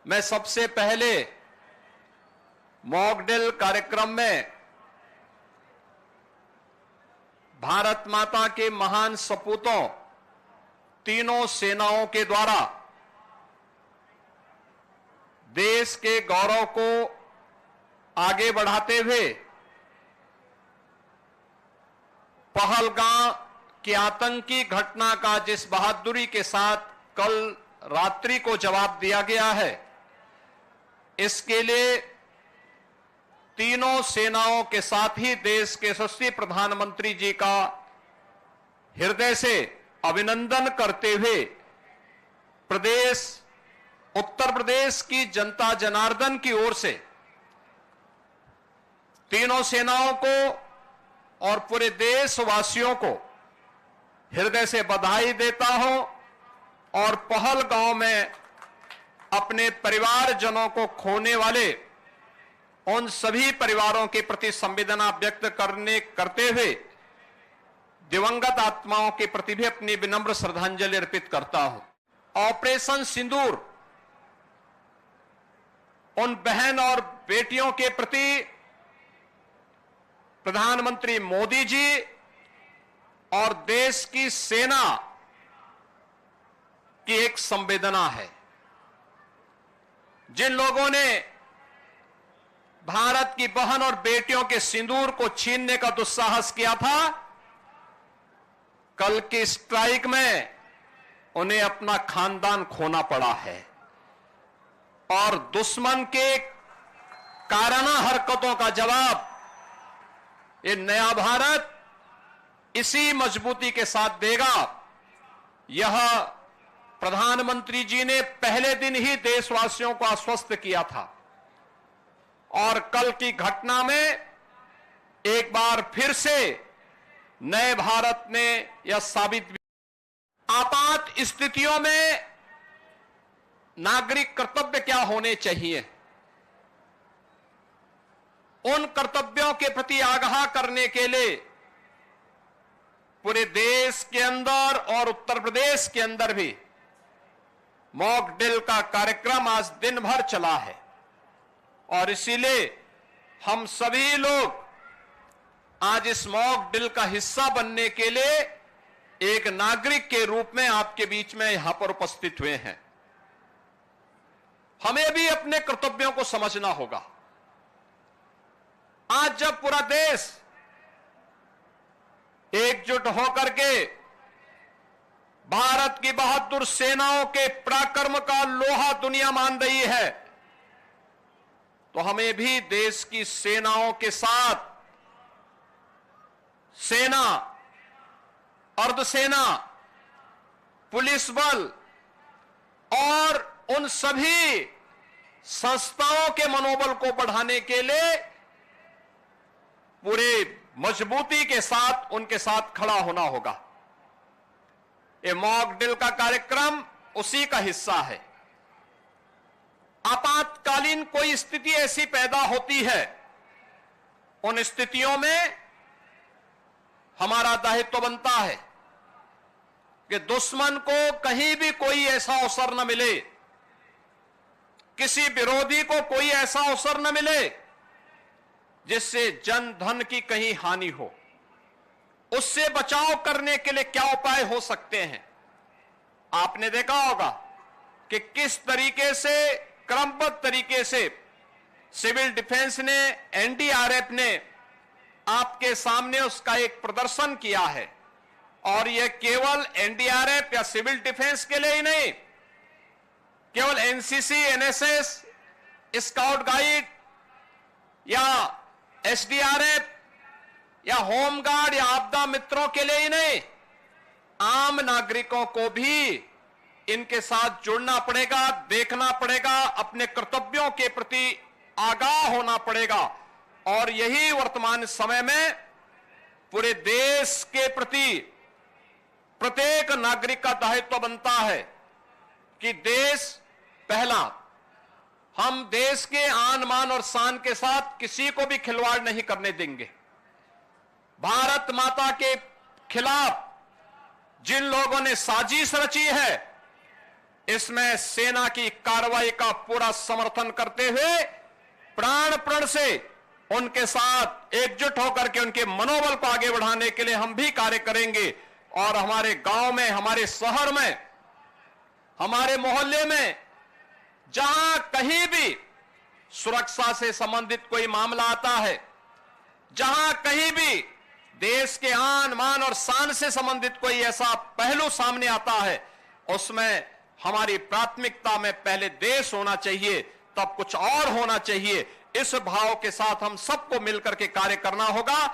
मैं सबसे पहले मॉक ड्रिल कार्यक्रम में भारत माता के महान सपूतों तीनों सेनाओं के द्वारा देश के गौरव को आगे बढ़ाते हुए पहलगाम की आतंकी घटना का जिस बहादुरी के साथ कल रात्रि को जवाब दिया गया है, इसके लिए तीनों सेनाओं के साथ ही देश के यशस्वी प्रधानमंत्री जी का हृदय से अभिनंदन करते हुए उत्तर प्रदेश की जनता जनार्दन की ओर से तीनों सेनाओं को और पूरे देशवासियों को हृदय से बधाई देता हूं और पहलगांव में अपने परिवारजनों को खोने वाले उन सभी परिवारों के प्रति संवेदना व्यक्त करते हुए दिवंगत आत्माओं के प्रति भी अपनी विनम्र श्रद्धांजलि अर्पित करता हूं। ऑपरेशन सिंदूर उन बहन और बेटियों के प्रति प्रधानमंत्री मोदी जी और देश की सेना की एक संवेदना है। जिन लोगों ने भारत की बहन और बेटियों के सिंदूर को छीनने का दुस्साहस किया था, कल की स्ट्राइक में उन्हें अपना खानदान खोना पड़ा है और दुश्मन के काराना हरकतों का जवाब ये नया भारत इसी मजबूती के साथ देगा। यह प्रधानमंत्री जी ने पहले दिन ही देशवासियों को आश्वस्त किया था और कल की घटना में एक बार फिर से नए भारत ने यह साबित किया। आपात स्थितियों में नागरिक कर्तव्य क्या होने चाहिए, उन कर्तव्यों के प्रति आगाह करने के लिए पूरे देश के अंदर और उत्तर प्रदेश के अंदर भी मॉक ड्रिल का कार्यक्रम आज दिन भर चला है और इसीलिए हम सभी लोग आज इस मॉक ड्रिल का हिस्सा बनने के लिए एक नागरिक के रूप में आपके बीच में यहां पर उपस्थित हुए हैं। हमें भी अपने कर्तव्यों को समझना होगा। आज जब पूरा देश एकजुट होकर के भारत की बहादुर सेनाओं के पराक्रम का लोहा दुनिया मान रही है, तो हमें भी देश की सेनाओं के साथ सेना, अर्धसेना, पुलिस बल और उन सभी संस्थाओं के मनोबल को बढ़ाने के लिए पूरे मजबूती के साथ उनके साथ खड़ा होना होगा। ये मॉक ड्रिल का कार्यक्रम उसी का हिस्सा है। आपातकालीन कोई स्थिति ऐसी पैदा होती है, उन स्थितियों में हमारा दायित्व बनता है कि दुश्मन को कहीं भी कोई ऐसा अवसर न मिले, किसी विरोधी को कोई ऐसा अवसर न मिले जिससे जन धन की कहीं हानि हो। उससे बचाव करने के लिए क्या उपाय हो सकते हैं। आपने देखा होगा कि किस तरीके से क्रमबद्ध तरीके से सिविल डिफेंस ने, एनडीआरएफ ने आपके सामने उसका एक प्रदर्शन किया है और यह केवल एनडीआरएफ या सिविल डिफेंस के लिए ही नहीं, केवल एनसीसी, एनएसएस, स्काउट गाइड या एसडीआरएफ या होमगार्ड या आपदा मित्रों के लिए ही नहीं, आम नागरिकों को भी इनके साथ जुड़ना पड़ेगा, देखना पड़ेगा, अपने कर्तव्यों के प्रति आगाह होना पड़ेगा। और यही वर्तमान समय में पूरे देश के प्रति प्रत्येक नागरिक का दायित्व बनता है कि देश पहला, हम देश के आन मान और शान के साथ किसी को भी खिलवाड़ नहीं करने देंगे। भारत माता के खिलाफ जिन लोगों ने साजिश रची है, इसमें सेना की कार्रवाई का पूरा समर्थन करते हुए प्राण प्रण से उनके साथ एकजुट होकर के उनके मनोबल को आगे बढ़ाने के लिए हम भी कार्य करेंगे। और हमारे गांव में, हमारे शहर में, हमारे मोहल्ले में जहां कहीं भी सुरक्षा से संबंधित कोई मामला आता है, जहां कहीं भी देश के आन मान और शान से संबंधित कोई ऐसा पहलू सामने आता है, उसमें हमारी प्राथमिकता में पहले देश होना चाहिए, तब कुछ और होना चाहिए। इस भाव के साथ हम सबको मिलकर के कार्य करना होगा।